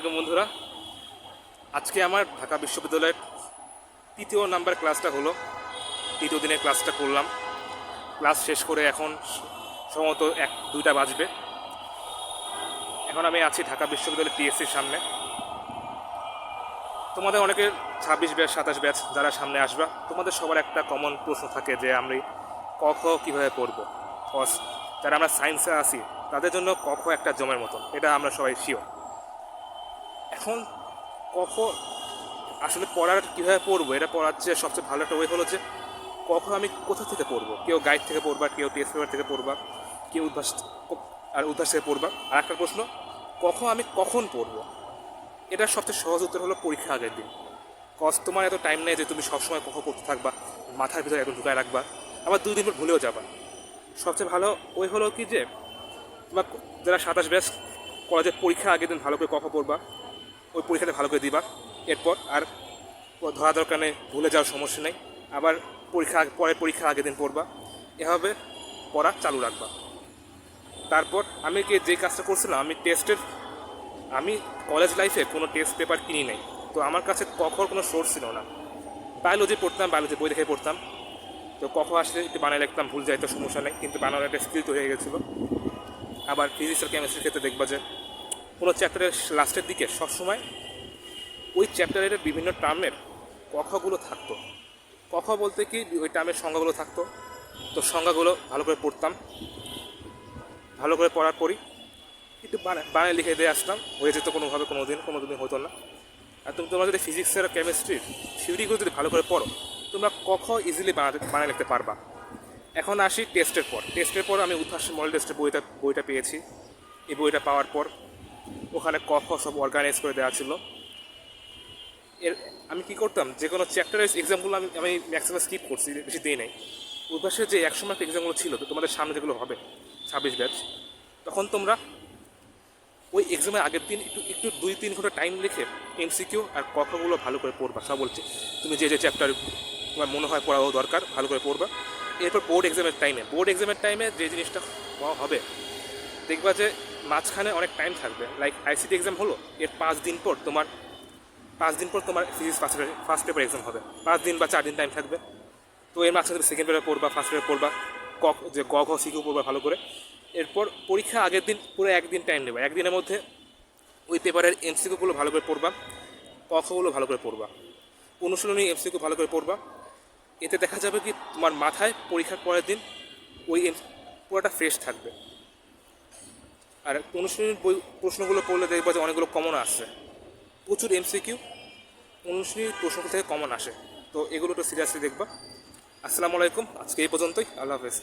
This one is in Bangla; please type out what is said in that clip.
আলাইকুম বন্ধুরা। আজকে আমার ঢাকা বিশ্ববিদ্যালয়ের তৃতীয় নাম্বার ক্লাসটা হলো। তৃতীয় দিনের ক্লাসটা করলাম। ক্লাস শেষ করে এখন সম্ভবত 1-2টা বাজবে। এখন আমি আছি ঢাকা বিশ্ববিদ্যালয়ের টিএসসির সামনে। তোমাদের অনেকের 26 ব্যাচ 27 ব্যাচ যারা সামনে আসবা, তোমাদের সবার একটা কমন প্রশ্ন থাকে যে আমরা ক খ কীভাবে পড়ব। কজ যারা আমরা সায়েন্সে আছি তাদের জন্য ক খ একটা জমের মতন, এটা আমরা সবাই শিওর। এখন ক খ আসলে পড়ার কীভাবে পড়বো, এটা পড়ার যে সবচেয়ে ভালো একটা ওয়ে হলো যে কখন আমি কোথা থেকে পড়বো। কেউ গাইড থেকে পড়বা, কেউ টেস্ট পেপার থেকে পড়বা, কেউ উদ্ভাস থেকে পড়বা। আর একটা প্রশ্ন, আমি কখন পড়বো। এটার সবচেয়ে সহজ উত্তর হলো পরীক্ষা আগের দিন। তোমার এত টাইম নেই যে তুমি সবসময় কখন পড়তে থাকবা, মাথার ভিতরে একদম ঢুকায় রাখবা, আবার 2 দিন পর ভুলেও যাবা। সবচেয়ে ভালো ওই হলো কি যে তোমার যারা 27 ব্যাচ কলেজের পরীক্ষা আগের দিন ভালো করে পড়বা, ওই পরীক্ষাটা ভালো করে দিবা। এরপর আর ধরা দরকার নেই, ভুলে যাওয়ার সমস্যা নেই। আবার পরের পরীক্ষা আগের দিন পড়বা, এভাবে পড়া চালু রাখবা। তারপর আমি যে কাজটা করছিলাম, আমি কলেজ লাইফে কোনো টেস্ট পেপার কিনি নাই। তো আমার কাছে কখর কোনো সোর্স ছিল না। বায়োলজি পড়তাম, বায়োলজি বই দেখে পড়তাম। তো আসলে একটু বানায় লিখতাম, ভুল যাইতো সমস্যা নেই, কিন্তু বানানোর একটা স্কিল তৈরি হয়ে গেছিলো। আবার ফিজিক্স আর কেমিস্ট্রির ক্ষেত্রে দেখবা যে কোনো চ্যাপ্টারের লাস্টের দিকে সবসময় ওই চ্যাপ্টারের বিভিন্ন টার্মের কখগুলো থাকতো। বলতে কি ওই টার্মের সংজ্ঞাগুলো থাকতো। তো সংজ্ঞাগুলো ভালো করে পড়তাম। ভালো করে পড়ার পরই একটু বানায় লিখে দিয়ে আসলাম, হয়ে যেত কোনোভাবে। কোনো দিন হতো না। আর তোমরা যদি ফিজিক্সের আর কেমিস্ট্রির থিওরিগুলো যদি ভালো করে পড়ো, তোমরা ইজিলি বানায় লিখতে পারবা। এখন আসি টেস্টের পর আমি উদ্ভাসের মডেল টেস্টের বইটা পেয়েছি। এই বইটা পাওয়ার পর ওখানে সব অর্গানাইজ করে দেওয়া ছিল। আমি কী করতাম, যে কোনো চ্যাপ্টারের এক্সামগুলো আমি ম্যাক্সিমাম স্কিপ করছি, বেশি দিই নাই। উদ্ভাসের যে 100 মার্ক এক্সামগুলো ছিল, তো তোমাদের সামনে যেগুলো হবে 26 ব্যাচ, তখন তোমরা ওই এক্সামের আগের দিন একটু 2-3 ঘন্টা টাইম লিখে এমসিকিউ আর কখগুলো ভালো করে পড়বা। সব বলছি, তুমি যে চ্যাপ্টার তোমার মনে হয় পড়াও দরকার, ভালো করে পড়বা। এরপর বোর্ড এক্সামের টাইমে যে জিনিসটা হবে, দেখবা যে মাঝখানে অনেক টাইম থাকবে। লাইক আইসিটি এক্সাম হলো, এর 5 দিন পর তোমার ফিজিক্স ফার্স্ট পেপার এক্সাম হবে। 5 দিন বা 4 দিন টাইম থাকবে। তো এর মাঝখানে তুমি সেকেন্ড পেপার পড়বা, ফার্স্ট পেপার পড়বা, গ ঘ সিকিউ পড়বা ভালো করে। এরপর পরীক্ষা আগের দিন পুরো 1 দিন টাইম নেবে। 1 দিনের মধ্যে ওই পেপারের এমসিকিউগুলো ভালো করে পড়বা, কখগুলো ভালো করে পড়বা, অনুশীলনী এমসিকিউ ভালো করে পড়বা। এতে দেখা যাবে কি তোমার মাথায় পরীক্ষার পরের দিন ওই পুরোটা ফ্রেশ থাকবে। আর অনুশীলনীর প্রশ্নগুলো পড়লে দেখবা যে অনেকগুলো কমন আসছে। প্রচুর এমসিকিউ অনুশীলনীর প্রশ্ন থেকে কমন আসে। তো এগুলো একটু সিরিয়াসলি দেখবা। আসসালামু আলাইকুম, আজকে এই পর্যন্তই। আল্লাহ হাফেজ।